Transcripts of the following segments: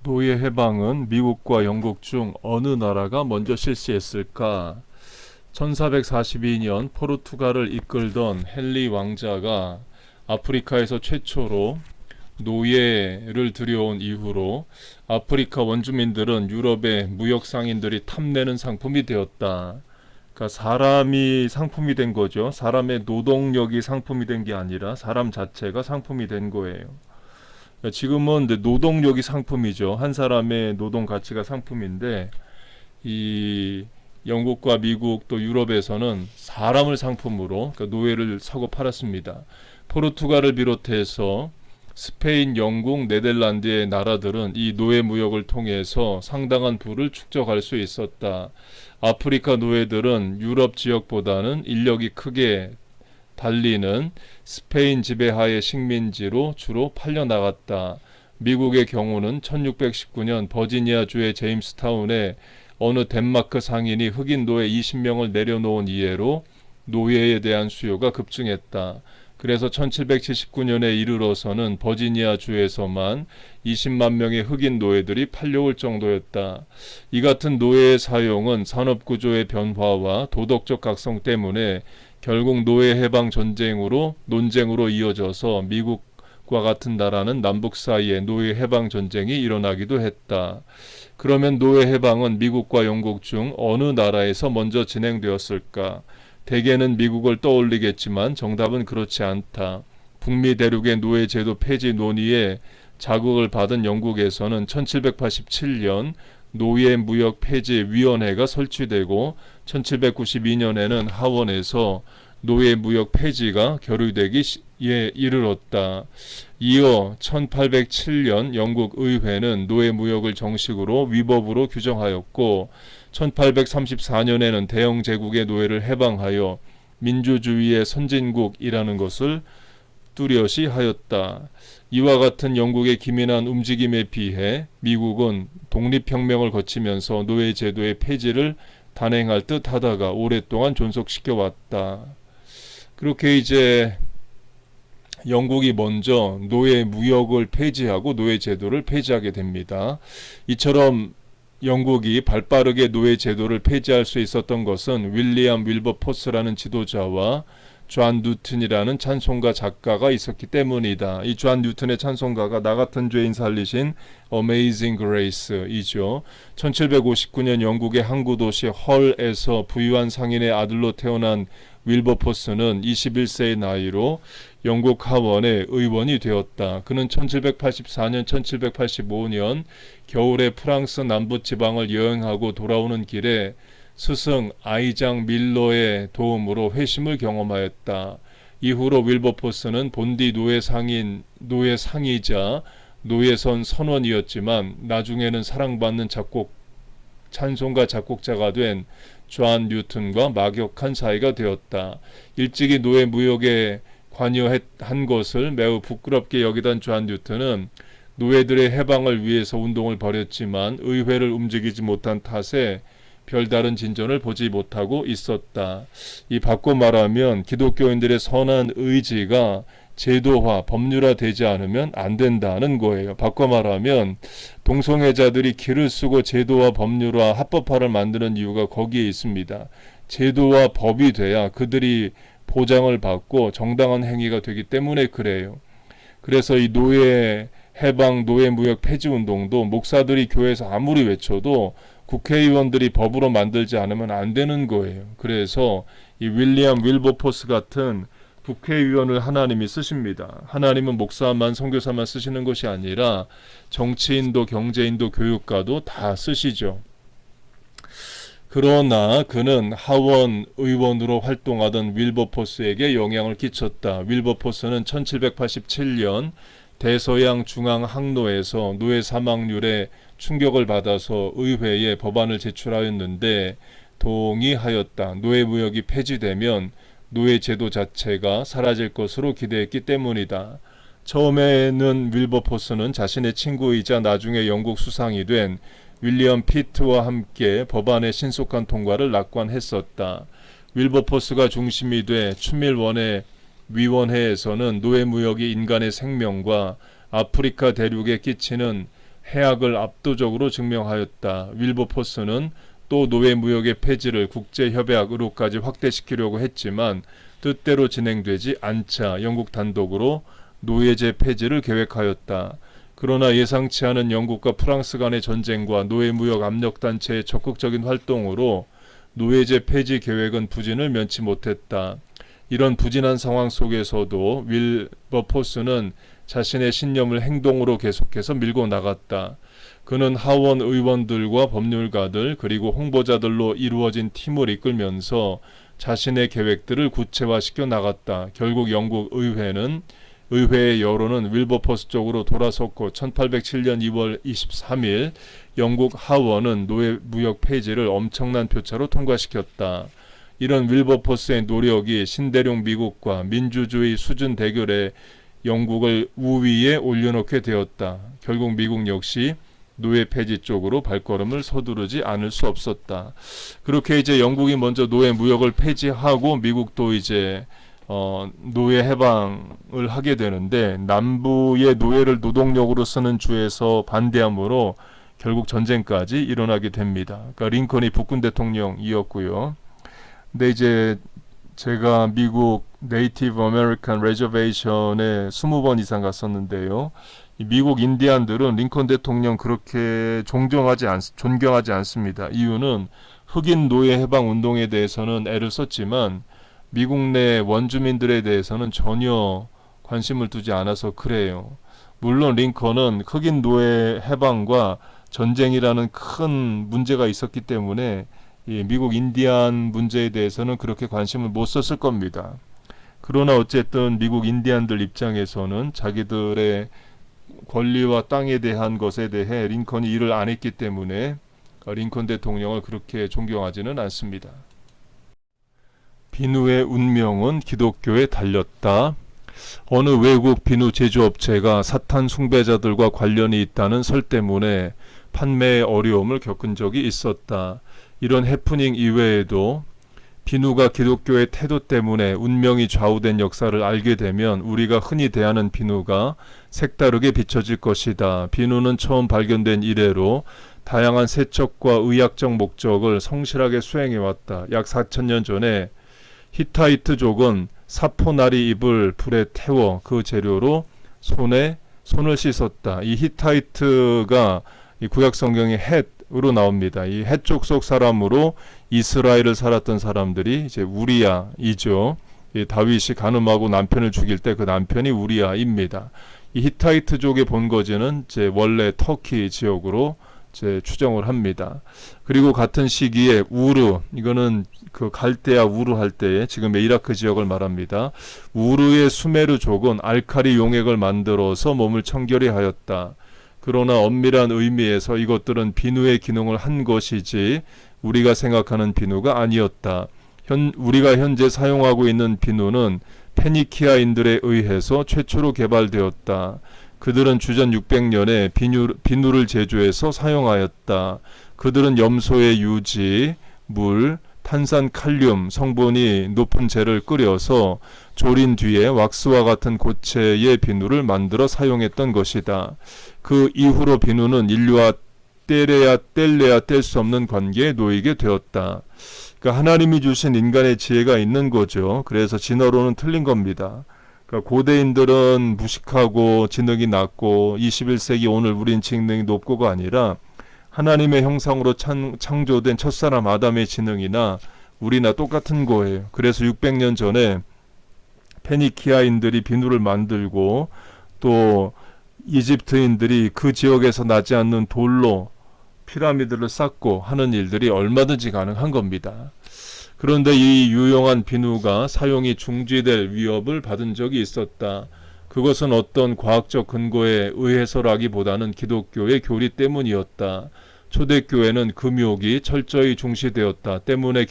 노예 해방은 미국과 영국 중 어느 나라가 먼저 실시했을까? 1442년 포르투갈을 이끌던 헨리 왕자가 아프리카에서 최초로 노예를 들여온 이후로 아프리카 원주민들은 유럽의 무역 상인들이 탐내는 상품이 되었다. 그러니까 사람이 상품이 된 거죠. 사람의 노동력이 상품이 된 게 아니라 사람 자체가 상품이 된 거예요. 지금은 노동력이 상품이죠. 한 사람의 노동 가치가 상품인데 이 영국과 미국 또 유럽에서는 사람을 상품으로 그러니까 노예를 사고 팔았습니다. 포르투갈을 비롯해서 스페인, 영국, 네덜란드의 나라들은 이 노예 무역을 통해서 상당한 부를 축적할 수 있었다. 아프리카 노예들은 유럽 지역보다는 인력이 크게 달리는 스페인 지배하의 식민지로 주로 팔려나갔다. 미국의 경우는 1619년 버지니아주의 제임스타운에 어느 덴마크 상인이 흑인 노예 20명을 내려놓은 이래로 노예에 대한 수요가 급증했다. 그래서 1779년에 이르러서는 버지니아주에서만 20만 명의 흑인 노예들이 팔려올 정도였다. 이 같은 노예의 사용은 산업구조의 변화와 도덕적 각성 때문에 결국 노예 해방 논쟁으로 이어져서 미국과 같은 나라는 남북 사이에 노예 해방 전쟁이 일어나기도 했다. 그러면 노예 해방은 미국과 영국 중 어느 나라에서 먼저 진행되었을까? 대개는 미국을 떠올리겠지만 정답은 그렇지 않다. 북미 대륙의 노예 제도 폐지 논의에 자극을 받은 영국에서는 1787년 노예 무역 폐지 위원회가 설치되고 1792년에는 하원에서 노예 무역 폐지가 결의되기에 이르렀다. 이어 1807년 영국 의회는 노예 무역을 정식으로 위법으로 규정하였고 1834년에는 대영 제국의 노예를 해방하여 민주주의의 선진국이라는 것을 뚜렷이 하였다. 이와 같은 영국의 기민한 움직임에 비해 미국은 독립혁명을 거치면서 노예 제도의 폐지를 단행할 듯 하다가 오랫동안 존속시켜 왔다. 그렇게 이제 영국이 먼저 노예 무역을 폐지하고 노예 제도를 폐지하게 됩니다. 이처럼 영국이 발빠르게 노예 제도를 폐지할 수 있었던 것은 윌리엄 윌버포스라는 지도자와 존 뉴턴이라는 찬송가 작가가 있었기 때문이다. 이 존 뉴턴의 찬송가가 나 같은 죄인 살리신 Amazing Grace이죠. 1759년 영국의 항구 도시 헐에서 부유한 상인의 아들로 태어난 윌버포스는 21세의 나이로 영국 하원의 의원이 되었다. 그는 1784년, 1785년 겨울에 프랑스 남부 지방을 여행하고 돌아오는 길에 스승 아이작 밀러의 도움으로 회심을 경험하였다. 이후로 윌버포스는 본디 노예 상이자 노예선 선원이었지만 나중에는 사랑받는 찬송가 작곡자가 된 존 뉴턴과 막역한 사이가 되었다. 일찍이 노예 무역에 관여한 것을 매우 부끄럽게 여기던 존 뉴턴은 노예들의 해방을 위해서 운동을 벌였지만 의회를 움직이지 못한 탓에 별다른 진전을 보지 못하고 있었다. 이 바꿔 말하면 기독교인들의 선한 의지가 제도화, 법률화 되지 않으면 안 된다는 거예요. 바꿔 말하면 동성애자들이 길을 쓰고 제도화, 법률화, 합법화를 만드는 이유가 거기에 있습니다. 제도와 법이 돼야 그들이 보장을 받고 정당한 행위가 되기 때문에 그래요. 그래서 이 노예 해방, 노예 무역 폐지 운동도 목사들이 교회에서 아무리 외쳐도 국회의원들이 법으로 만들지 않으면 안 되는 거예요. 그래서 이 윌리엄 윌버포스 같은 국회의원을 하나님이 쓰십니다. 하나님은 목사만 선교사만 쓰시는 것이 아니라 정치인도 경제인도 교육가도 다 쓰시죠. 그러나 그는 하원 의원으로 활동하던 윌버포스에게 영향을 끼쳤다. 윌버포스는 1787년 대서양 중앙 항로에서 노예 사망률에 충격을 받아서 의회에 법안을 제출하였는데 동의하였다. 노예 무역이 폐지되면 노예 제도 자체가 사라질 것으로 기대했기 때문이다. 처음에는 윌버포스는 자신의 친구이자 나중에 영국 수상이 된 윌리엄 피트와 함께 법안의 신속한 통과를 낙관했었다. 윌버포스가 중심이 돼 추밀원의 위원회에서는 노예 무역이 인간의 생명과 아프리카 대륙에 끼치는 해악을 압도적으로 증명하였다. 윌버포스는 또 노예 무역의 폐지를 국제협약으로까지 확대시키려고 했지만 뜻대로 진행되지 않자 영국 단독으로 노예제 폐지를 계획하였다. 그러나 예상치 않은 영국과 프랑스 간의 전쟁과 노예무역 압력단체의 적극적인 활동으로 노예제 폐지 계획은 부진을 면치 못했다. 이런 부진한 상황 속에서도 윌버포스는 자신의 신념을 행동으로 계속해서 밀고 나갔다. 그는 하원 의원들과 법률가들 그리고 홍보자들로 이루어진 팀을 이끌면서 자신의 계획들을 구체화시켜 나갔다. 결국 영국 의회의 여론은 윌버포스 쪽으로 돌아섰고 1807년 2월 23일 영국 하원은 노예 무역 폐지를 엄청난 표차로 통과시켰다. 이런 윌버포스의 노력이 신대륙 미국과 민주주의 수준 대결에 영국을 우위에 올려놓게 되었다. 결국 미국 역시 노예 폐지 쪽으로 발걸음을 서두르지 않을 수 없었다. 그렇게 이제 영국이 먼저 노예 무역을 폐지하고 미국도 이제 노예 해방을 하게 되는데 남부의 노예를 노동력으로 쓰는 주에서 반대함으로 결국 전쟁까지 일어나게 됩니다. 그러니까 링컨이 북군 대통령이었고요. 근데 이제 제가 미국 네이티브 아메리칸 레저베이션에 20번 이상 갔었는데요. 이 미국 인디안들은 링컨 대통령 그렇게 존경하지 않습니다. 이유는 흑인 노예 해방 운동에 대해서는 애를 썼지만 미국 내 원주민들에 대해서는 전혀 관심을 두지 않아서 그래요. 물론 링컨은 흑인 노예 해방과 전쟁이라는 큰 문제가 있었기 때문에 이 미국 인디안 문제에 대해서는 그렇게 관심을 못 썼을 겁니다. 그러나 어쨌든 미국 인디안들 입장에서는 자기들의 권리와 땅에 대한 것에 대해 링컨이 일을 안 했기 때문에 링컨 대통령을 그렇게 존경하지는 않습니다. 비누의 운명은 기독교에 달렸다. 어느 외국 비누 제조업체가 사탄 숭배자들과 관련이 있다는 설 때문에 판매에 어려움을 겪은 적이 있었다. 이런 해프닝 이외에도 비누가 기독교의 태도 때문에 운명이 좌우된 역사를 알게 되면 우리가 흔히 대하는 비누가 색다르게 비춰질 것이다. 비누는 처음 발견된 이래로 다양한 세척과 의학적 목적을 성실하게 수행해왔다. 약 4000년 전에 히타이트족은 사포나리 잎을 불에 태워 그 재료로 손을 씻었다. 이 히타이트가 이 구약 성경의 헷으로 나옵니다. 이 헷족 속 사람으로 이스라엘을 살았던 사람들이 이제 우리야이죠. 이 다윗이 간음하고 남편을 죽일 때 그 남편이 우리야입니다. 이 히타이트족의 본거지는 이제 원래 터키 지역으로 이제 추정을 합니다. 그리고 같은 시기에 우르, 이거는 그 갈대아 우르 할 때에 지금의 이라크 지역을 말합니다. 우르의 수메르족은 알칼리 용액을 만들어서 몸을 청결히 하였다. 그러나 엄밀한 의미에서 이것들은 비누의 기능을 한 것이지 우리가 생각하는 비누가 아니었다. 우리가 현재 사용하고 있는 비누는 페니키아인들에 의해서 최초로 개발되었다. 그들은 주전 600년에 비누를 제조해서 사용하였다. 그들은 염소의 유지, 물, 탄산 칼륨 성분이 높은 재를 끓여서 졸인 뒤에 왁스와 같은 고체의 비누를 만들어 사용했던 것이다. 그 이후로 비누는 인류와 뗄래야 뗄 수 없는 관계에 놓이게 되었다. 그러니까 하나님이 주신 인간의 지혜가 있는 거죠. 그래서 진화론은 틀린 겁니다. 그러니까 고대인들은 무식하고 지능이 낮고 21세기 오늘 우린 지능이 높고가 아니라 하나님의 형상으로 창조된 첫사람 아담의 지능이나 우리나 똑같은 거예요. 그래서 600년 전에 페니키아인들이 비누를 만들고 또 이집트인들이 그 지역에서 나지 않는 돌로 피라미드를 쌓고 하는 일들이 얼마든지 가능한 겁니다. 그런데 이 유용한 비누가 사용이 중지될 위협을 받은 적이 있었다. 그것은 어떤 과학적 근거에 의해서라기보다는 기독교의 교리 때문이었다. 초대교회는 금욕이 철저히 중시되었다. 때문에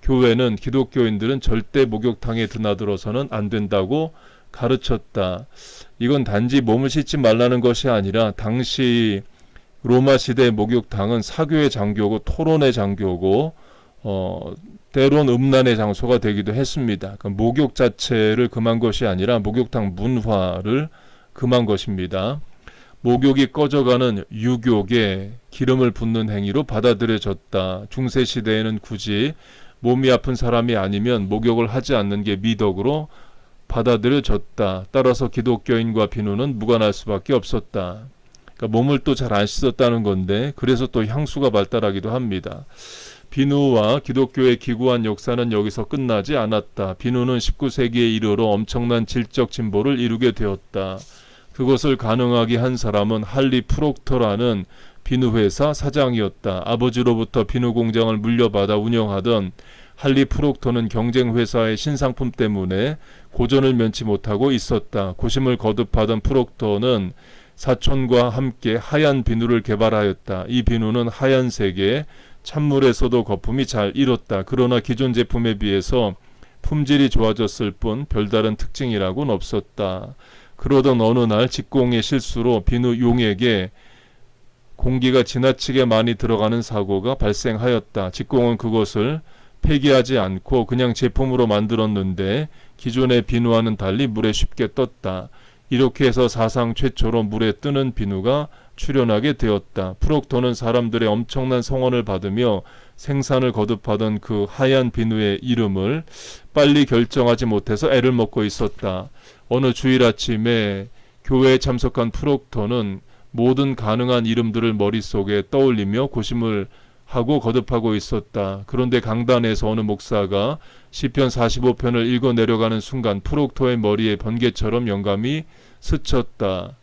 교회는 기독교인들은 절대 목욕탕에 드나들어서는 안 된다고 가르쳤다. 이건 단지 몸을 씻지 말라는 것이 아니라 당시 로마 시대 목욕탕은 사교의 장교고 토론의 장교고 때론 음란의 장소가 되기도 했습니다. 그러니까 목욕 자체를 금한 것이 아니라 목욕탕 문화를 금한 것입니다. 목욕이 꺼져가는 유욕에 기름을 붓는 행위로 받아들여졌다. 중세시대에는 굳이 몸이 아픈 사람이 아니면 목욕을 하지 않는 게 미덕으로 받아들여졌다. 따라서 기독교인과 비누는 무관할 수밖에 없었다. 그러니까 몸을 또 잘 안 씻었다는 건데 그래서 또 향수가 발달하기도 합니다. 비누와 기독교의 기구한 역사는 여기서 끝나지 않았다. 비누는 19세기에 이르러 엄청난 질적 진보를 이루게 되었다. 그것을 가능하게 한 사람은 할리 프록터라는 비누회사 사장이었다. 아버지로부터 비누 공장을 물려받아 운영하던 할리 프록터는 경쟁회사의 신상품 때문에 고전을 면치 못하고 있었다. 고심을 거듭하던 프록터는 사촌과 함께 하얀 비누를 개발하였다. 이 비누는 하얀색에 찬물에서도 거품이 잘 일었다. 그러나 기존 제품에 비해서 품질이 좋아졌을 뿐 별다른 특징이라고는 없었다. 그러던 어느 날 직공의 실수로 비누 용액에 공기가 지나치게 많이 들어가는 사고가 발생하였다. 직공은 그것을 폐기하지 않고 그냥 제품으로 만들었는데 기존의 비누와는 달리 물에 쉽게 떴다. 이렇게 해서 사상 최초로 물에 뜨는 비누가 출현하게 되었다. 프록터는 사람들의 엄청난 성원을 받으며 생산을 거듭하던 그 하얀 비누의 이름을 빨리 결정하지 못해서 애를 먹고 있었다. 어느 주일 아침에 교회에 참석한 프록터는 모든 가능한 이름들을 머릿속에 떠올리며 고심을 하고 거듭하고 있었다. 그런데 강단에서 어느 목사가 시편 45편을 읽어 내려가는 순간 프록터의 머리에 번개처럼 영감이 스쳤다.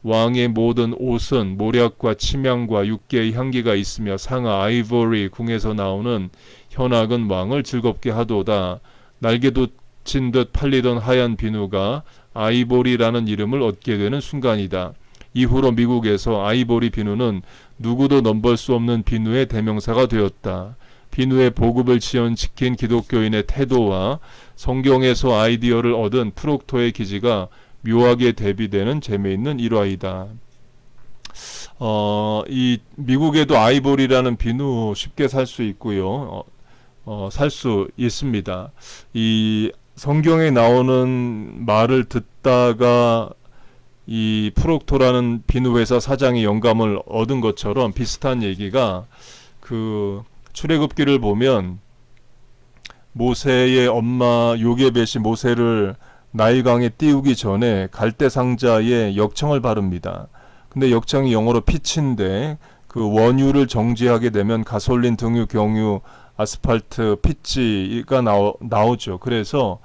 왕의 모든 옷은 모략과 침향과 육개의 향기가 있으며 상아 아이보리 궁에서 나오는 현악은 왕을 즐겁게 하도다. 날개 돋친 듯 팔리던 하얀 비누가 아이보리라는 이름을 얻게 되는 순간이다. 이후로 미국에서 아이보리 비누는 누구도 넘볼 수 없는 비누의 대명사가 되었다. 비누의 보급을 지연시킨 기독교인의 태도와 성경에서 아이디어를 얻은 프록터의 기지가 묘하게 대비되는 재미있는 일화이다. 이 미국에도 아이보리라는 비누 쉽게 살 수 있고요. 살 수 있습니다. 이 성경에 나오는 말을 듣다가 이 프록토라는 비누회사 사장이 영감을 얻은 것처럼 비슷한 얘기가 그 출애굽기를 보면 모세의 엄마 요게벳이 모세를 나일강에 띄우기 전에 갈대 상자에 역청을 바릅니다. 근데 역청이 영어로 피치인데 그 원유를 정지하게 되면 가솔린, 등유, 경유, 아스팔트, 피치가 나오죠. 그래서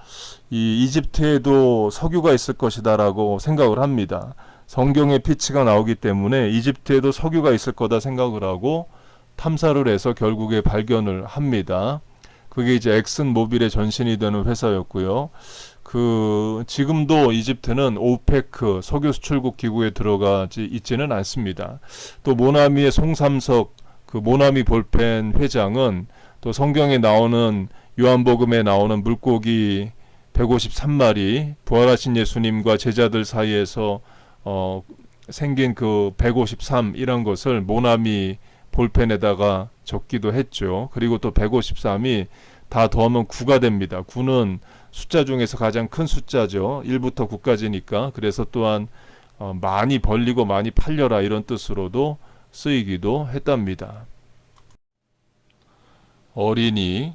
이 이집트에도 석유가 있을 것이다라고 생각을 합니다. 성경에 피치가 나오기 때문에 이집트에도 석유가 있을 거다 생각을 하고 탐사를 해서 결국에 발견을 합니다. 그게 이제 엑슨 모빌의 전신이 되는 회사였고요. 지금도 이집트는 오페크 석유 수출국 기구에 들어가지 있지는 않습니다. 또 모나미의 송삼석 그 모나미 볼펜 회장은 또 성경에 나오는 요한복음에 나오는 물고기 153마리 부활하신 예수님과 제자들 사이에서 생긴 그 153 이런 것을 모나미 볼펜에다가 적기도 했죠. 그리고 또 153이 다 더하면 9가 됩니다. 9는 숫자 중에서 가장 큰 숫자죠. 1부터 9까지니까. 그래서 또한 많이 벌리고 많이 팔려라 이런 뜻으로도 쓰이기도 했답니다. 어린이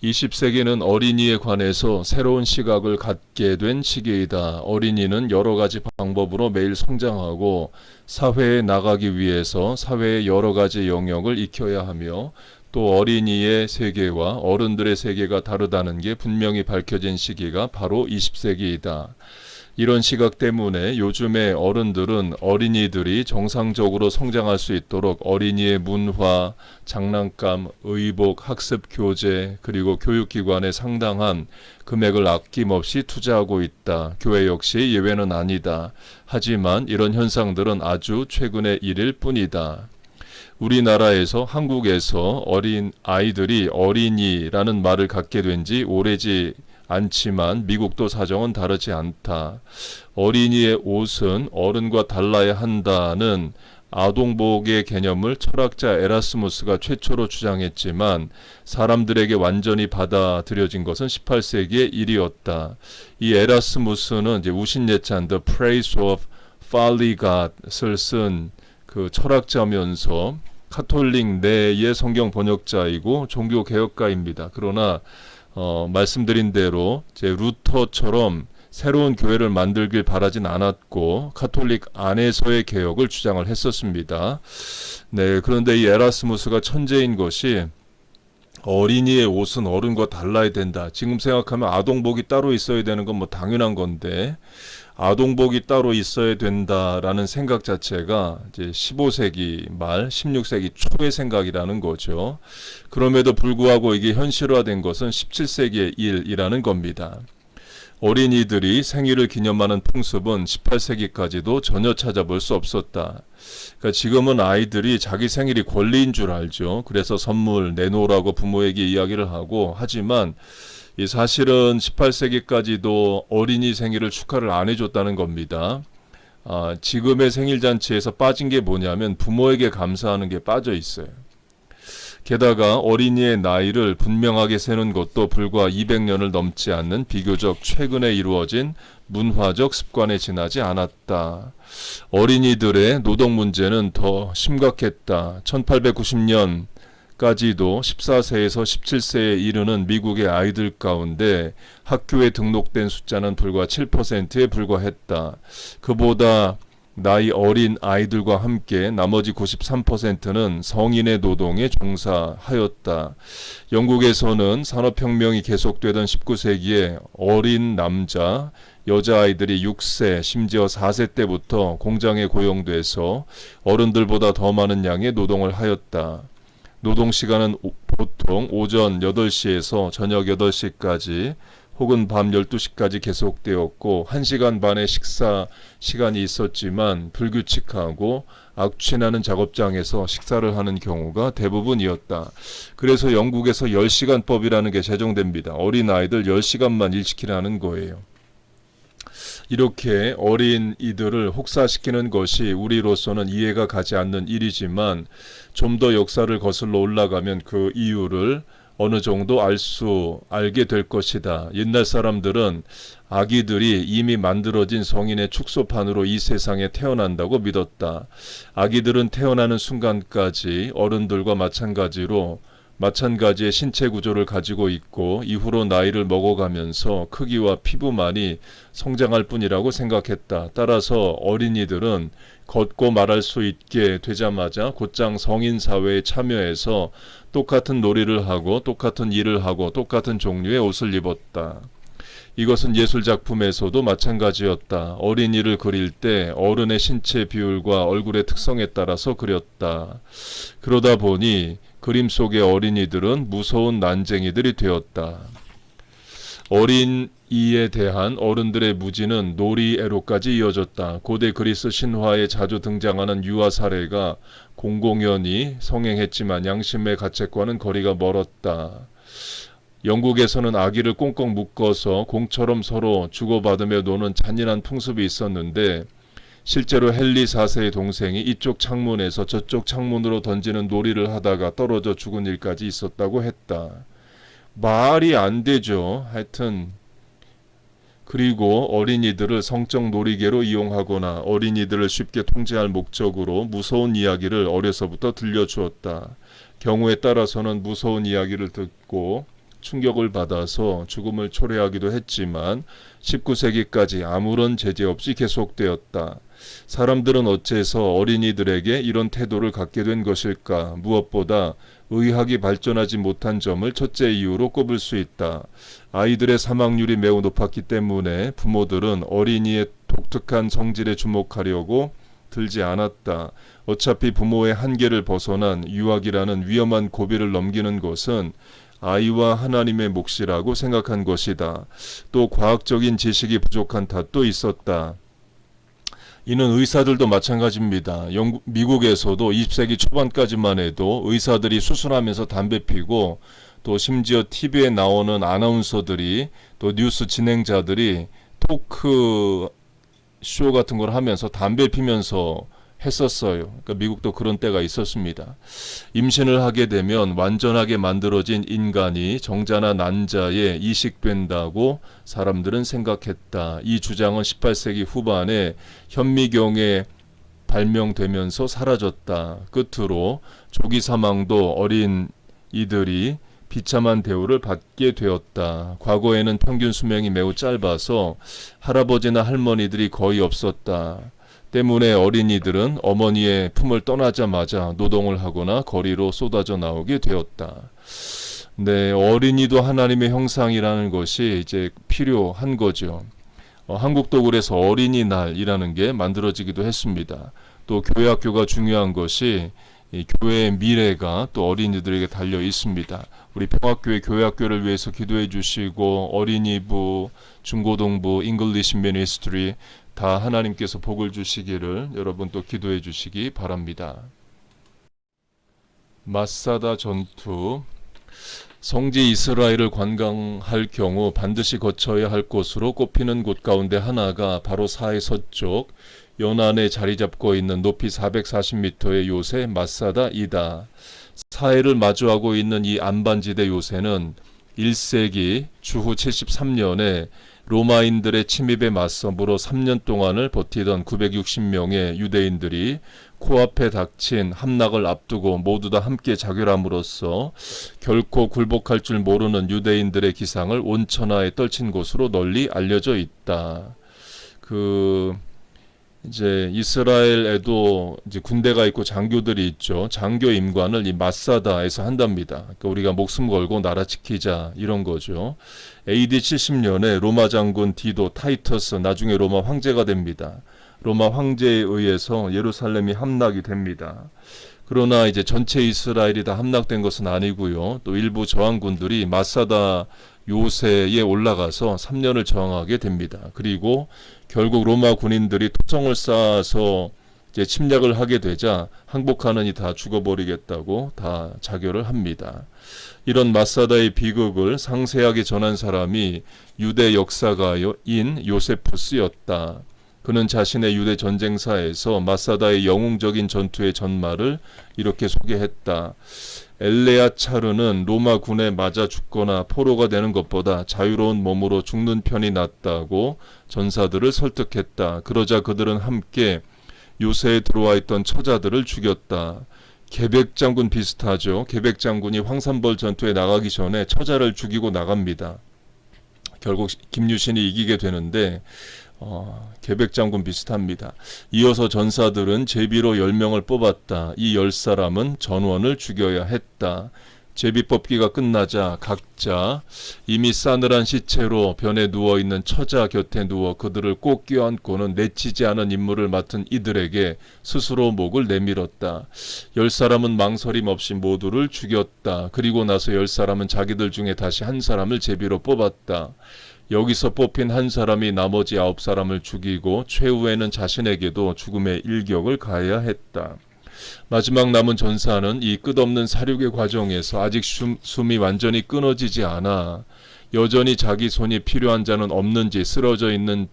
20세기는 어린이에 관해서 새로운 시각을 갖게 된 시기이다. 어린이는 여러 가지 방법으로 매일 성장하고 사회에 나가기 위해서 사회의 여러 가지 영역을 익혀야 하며 또 어린이의 세계와 어른들의 세계가 다르다는 게 분명히 밝혀진 시기가 바로 20세기이다. 이런 시각 때문에 요즘의 어른들은 어린이들이 정상적으로 성장할 수 있도록 어린이의 문화, 장난감, 의복, 학습 교재 그리고 교육기관에 상당한 금액을 아낌없이 투자하고 있다. 교회 역시 예외는 아니다. 하지만 이런 현상들은 아주 최근의 일일 뿐이다. 우리나라에서 한국에서 어린 아이들이 어린이라는 말을 갖게 된 지 오래지 않지만 미국도 사정은 다르지 않다. 어린이의 옷은 어른과 달라야 한다는 아동복의 개념을 철학자 에라스무스가 최초로 주장했지만 사람들에게 완전히 받아들여진 것은 18세기의 일이었다. 이 에라스무스는 이제 우신예찬 The Praise of 팔리갓을 쓴 그 철학자면서 카톨릭 내의 성경 번역자이고 종교 개혁가입니다. 그러나 말씀드린 대로 제 루터처럼 새로운 교회를 만들길 바라진 않았고 카톨릭 안에서의 개혁을 주장을 했었습니다. 네, 그런데 이 에라스무스가 천재인 것이 어린이의 옷은 어른과 달라야 된다. 지금 생각하면 아동복이 따로 있어야 되는 건 뭐 당연한 건데 아동복이 따로 있어야 된다라는 생각 자체가 이제 15세기 말 16세기 초의 생각이라는 거죠. 그럼에도 불구하고 이게 현실화된 것은 17세기의 일이라는 겁니다. 어린이들이 생일을 기념하는 풍습은 18세기까지도 전혀 찾아볼 수 없었다. 그러니까 지금은 아이들이 자기 생일이 권리인 줄 알죠. 그래서 선물 내놓으라고 부모에게 이야기를 하고 하지만 이 사실은 18세기까지도 어린이 생일을 축하를 안 해줬다는 겁니다. 지금의 생일잔치에서 빠진 게 뭐냐면 부모에게 감사하는 게 빠져 있어요. 게다가 어린이의 나이를 분명하게 세는 것도 불과 200년을 넘지 않는 비교적 최근에 이루어진 문화적 습관에 지나지 않았다. 어린이들의 노동 문제는 더 심각했다. 1890년까지도 14세에서 17세에 이르는 미국의 아이들 가운데 학교에 등록된 숫자는 불과 7%에 불과했다. 그보다 나이 어린 아이들과 함께 나머지 93%는 성인의 노동에 종사하였다. 영국에서는 산업혁명이 계속되던 19세기에 어린 남자, 여자아이들이 6세, 심지어 4세 때부터 공장에 고용돼서 어른들보다 더 많은 양의 노동을 하였다. 노동시간은 보통 오전 8시에서 저녁 8시까지 혹은 밤 12시까지 계속되었고 1시간 반의 식사 시간이 있었지만 불규칙하고 악취나는 작업장에서 식사를 하는 경우가 대부분이었다. 그래서 영국에서 10시간법이라는 게 제정됩니다. 어린아이들 10시간만 일시키라는 거예요. 이렇게 어린이들을 혹사시키는 것이 우리로서는 이해가 가지 않는 일이지만 좀 더 역사를 거슬러 올라가면 그 이유를 어느 정도 알게 될 것이다. 옛날 사람들은 아기들이 이미 만들어진 성인의 축소판으로 이 세상에 태어난다고 믿었다. 아기들은 태어나는 순간까지 어른들과 마찬가지의 신체 구조를 가지고 있고 이후로 나이를 먹어가면서 크기와 피부만이 성장할 뿐이라고 생각했다. 따라서 어린이들은 걷고 말할 수 있게 되자마자 곧장 성인 사회에 참여해서 똑같은 놀이를 하고 똑같은 일을 하고 똑같은 종류의 옷을 입었다. 이것은 예술작품에서도 마찬가지였다. 어린이를 그릴 때 어른의 신체 비율과 얼굴의 특성에 따라서 그렸다. 그러다 보니 그림 속의 어린이들은 무서운 난쟁이들이 되었다. 어린이에 대한 어른들의 무지는 놀이애로까지 이어졌다. 고대 그리스 신화에 자주 등장하는 유아 사례가 공공연히 성행했지만 양심의 가책과는 거리가 멀었다. 영국에서는 아기를 꽁꽁 묶어서 공처럼 서로 주고받으며 노는 잔인한 풍습이 있었는데 실제로 헨리 4세의 동생이 이쪽 창문에서 저쪽 창문으로 던지는 놀이를 하다가 떨어져 죽은 일까지 있었다고 했다. 말이 안 되죠. 하여튼 그리고 어린이들을 성적 놀이개로 이용하거나 어린이들을 쉽게 통제할 목적으로 무서운 이야기를 어려서부터 들려주었다. 경우에 따라서는 무서운 이야기를 듣고 충격을 받아서 죽음을 초래하기도 했지만 19세기까지 아무런 제재 없이 계속되었다. 사람들은 어째서 어린이들에게 이런 태도를 갖게 된 것일까? 무엇보다 의학이 발전하지 못한 점을 첫째 이유로 꼽을 수 있다. 아이들의 사망률이 매우 높았기 때문에 부모들은 어린이의 독특한 성질에 주목하려고 들지 않았다. 어차피 부모의 한계를 벗어난 유학이라는 위험한 고비를 넘기는 것은 아이와 하나님의 몫이라고 생각한 것이다. 또 과학적인 지식이 부족한 탓도 있었다. 이는 의사들도 마찬가지입니다. 미국에서도 20세기 초반까지만 해도 의사들이 수술하면서 담배 피고 또 심지어 TV에 나오는 아나운서들이 또 뉴스 진행자들이 토크 쇼 같은 걸 하면서 담배 피면서 했었어요. 그러니까 미국도 그런 때가 있었습니다. 임신을 하게 되면 완전하게 만들어진 인간이 정자나 난자에 이식된다고 사람들은 생각했다. 이 주장은 18세기 후반에 현미경에 발명되면서 사라졌다. 끝으로 조기 사망도 어린 이들이 비참한 대우를 받게 되었다. 과거에는 평균 수명이 매우 짧아서 할아버지나 할머니들이 거의 없었다. 때문에 어린이들은 어머니의 품을 떠나자마자 노동을 하거나 거리로 쏟아져 나오게 되었다. 네, 어린이도 하나님의 형상이라는 것이 이제 필요한 거죠. 한국도 그래서 어린이날이라는 게 만들어지기도 했습니다. 또 교회학교가 중요한 것이 이 교회의 미래가 또 어린이들에게 달려 있습니다. 우리 평화교회 교회학교를 위해서 기도해 주시고 어린이부, 중고등부, 잉글리시 미니스트리 다 하나님께서 복을 주시기를 여러분 또 기도해 주시기 바랍니다. 마사다 전투. 성지 이스라엘을 관광할 경우 반드시 거쳐야 할 곳으로 꼽히는 곳 가운데 하나가 바로 사해 서쪽 연안에 자리 잡고 있는 높이 440m의 요새 마사다이다. 사해를 마주하고 있는 이 안반지대 요새는 1세기 주후 73년에 로마인들의 침입에 맞서 무려 3년 동안을 버티던 960명의 유대인들이 코앞에 닥친 함락을 앞두고 모두 다 함께 자결함으로써 결코 굴복할 줄 모르는 유대인들의 기상을 온천하에 떨친 곳으로 널리 알려져 있다. 이제 이스라엘에도 이제 군대가 있고 장교들이 있죠. 장교 임관을 이 마사다에서 한답니다. 그러니까 우리가 목숨 걸고 나라 지키자 이런 거죠. AD 70년에 로마 장군 디도 타이터스 나중에 로마 황제가 됩니다. 로마 황제에 의해서 예루살렘이 함락이 됩니다. 그러나 이제 전체 이스라엘이 다 함락된 것은 아니고요. 또 일부 저항군들이 마사다 요새에 올라가서 3년을 저항하게 됩니다. 그리고 결국 로마 군인들이 토성을 쌓아서 이제 침략을 하게 되자 항복하느니 다 죽어버리겠다고 다 자결을 합니다. 이런 마사다의 비극을 상세하게 전한 사람이 유대 역사가인 요세푸스였다. 그는 자신의 유대 전쟁사에서 마사다의 영웅적인 전투의 전말을 이렇게 소개했다. 엘레아차르는 로마 군에 맞아 죽거나 포로가 되는 것보다 자유로운 몸으로 죽는 편이 낫다고 전사들을 설득했다. 그러자 그들은 함께 요새에 들어와 있던 처자들을 죽였다. 계백장군 비슷하죠. 계백장군이 황산벌 전투에 나가기 전에 처자를 죽이고 나갑니다. 결국 김유신이 이기게 되는데 계백장군 비슷합니다. 이어서 전사들은 제비로 10명을 뽑았다. 이 10사람은 전원을 죽여야 했다. 제비 뽑기가 끝나자 각자 이미 싸늘한 시체로 변에 누워있는 처자 곁에 누워 그들을 꼭 껴안고는 내치지 않은 임무를 맡은 이들에게 스스로 목을 내밀었다. 10사람은 망설임 없이 모두를 죽였다. 그리고 나서 10사람은 자기들 중에 다시 한 사람을 제비로 뽑았다. 여기서 뽑힌 한 사람이 나머지 9사람을 죽이고 최후에는 자신에게도 죽음의 일격을 가해야 했다. 마지막 남은 전사는 이 끝없는 사륙의 과정에서 아직 숨이 완전히 끊어지지 않아 여전히 자기 손이 필요한 자는 없는지 쓰러져 있는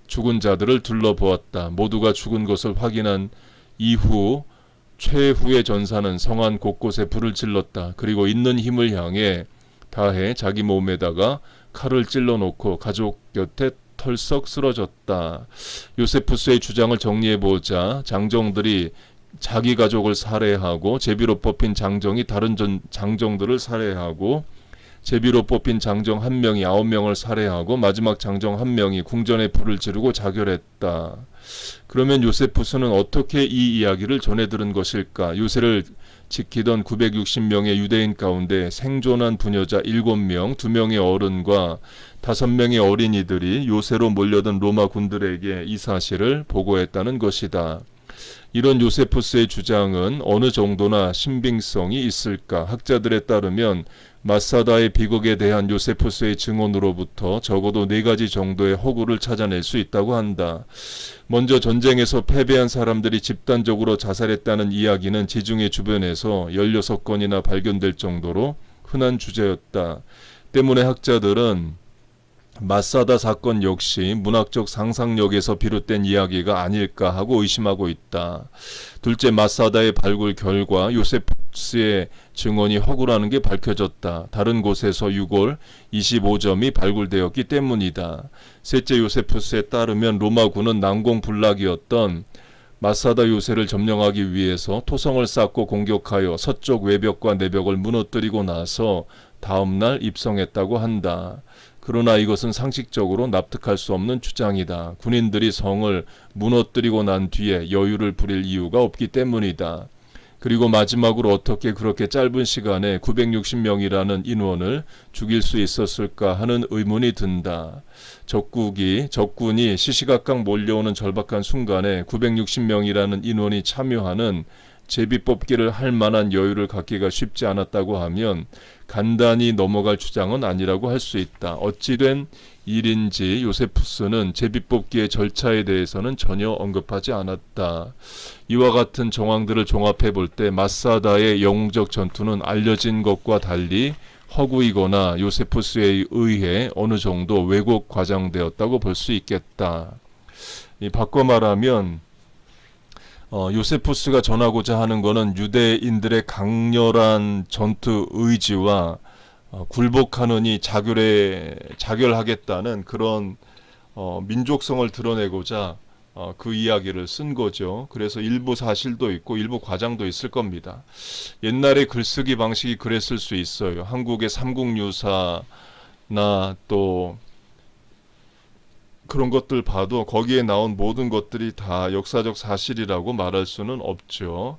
죽은 자들을 둘러보았다. 모두가 죽은 것을 확인한 이후 최후의 전사는 성안 곳곳에 불을 질렀다. 그리고 있는 힘을 향해 다해 자기 몸에다가 칼을 찔러놓고 가족 곁에 털썩 쓰러졌다. 요세푸스의 주장을 정리해보자 장정들이 자기 가족을 살해하고 제비로 뽑힌 장정이 다른 장정들을 살해하고 제비로 뽑힌 장정 1명이 9명을 살해하고 마지막 장정 1명이 궁전에 불을 지르고 자결했다. 그러면 요세푸스는 어떻게 이 이야기를 전해 들은 것일까? 요새를 지키던 960명의 유대인 가운데 생존한 부녀자 7명, 2명의 어른과 5명의 어린이들이 요새로 몰려든 로마 군들에게 이 사실을 보고했다는 것이다. 이런 요세푸스의 주장은 어느 정도나 신빙성이 있을까? 학자들에 따르면 마사다의 비극에 대한 요세푸스의 증언으로부터 적어도 4가지 정도의 허구를 찾아낼 수 있다고 한다. 먼저 전쟁에서 패배한 사람들이 집단적으로 자살했다는 이야기는 지중해 주변에서 16건이나 발견될 정도로 흔한 주제였다. 때문에 학자들은 마사다 사건 역시 문학적 상상력에서 비롯된 이야기가 아닐까 하고 의심하고 있다. 둘째, 마사다의 발굴 결과 요세푸스의 증언이 허구라는 게 밝혀졌다. 다른 곳에서 6월 25점이 발굴되었기 때문이다. 셋째, 요세푸스에 따르면 로마군은 난공불락이었던 마사다 요새를 점령하기 위해서 토성을 쌓고 공격하여 서쪽 외벽과 내벽을 무너뜨리고 나서 다음날 입성했다고 한다. 그러나 이것은 상식적으로 납득할 수 없는 주장이다. 군인들이 성을 무너뜨리고 난 뒤에 여유를 부릴 이유가 없기 때문이다. 그리고 마지막으로 어떻게 그렇게 짧은 시간에 960명이라는 인원을 죽일 수 있었을까 하는 의문이 든다. 적군이 시시각각 몰려오는 절박한 순간에 960명이라는 인원이 참여하는 제비뽑기를 할 만한 여유를 갖기가 쉽지 않았다고 하면 간단히 넘어갈 주장은 아니라고 할 수 있다. 어찌된 일인지 요세푸스는 제비뽑기의 절차에 대해서는 전혀 언급하지 않았다. 이와 같은 정황들을 종합해 볼 때 마사다의 영웅적 전투는 알려진 것과 달리 허구이거나 요세푸스에 의해 어느 정도 왜곡 과장되었다고 볼 수 있겠다. 바꿔 말하면 요세푸스가 전하고자 하는 것은 유대인들의 강렬한 전투 의지와 굴복하느니 자결하겠다는 그런 민족성을 드러내고자 그 이야기를 쓴 거죠. 그래서 일부 사실도 있고 일부 과장도 있을 겁니다. 옛날에 글쓰기 방식이 그랬을 수 있어요. 한국의 삼국유사나 또 그런 것들 봐도 거기에 나온 모든 것들이 다 역사적 사실이라고 말할 수는 없죠.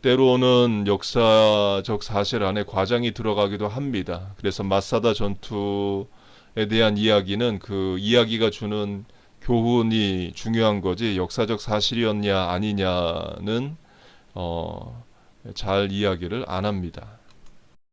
때로는 역사적 사실 안에 과장이 들어가기도 합니다. 그래서 마사다 전투에 대한 이야기는 그 이야기가 주는 교훈이 중요한 거지 역사적 사실이었냐 아니냐는 잘 이야기를 안 합니다.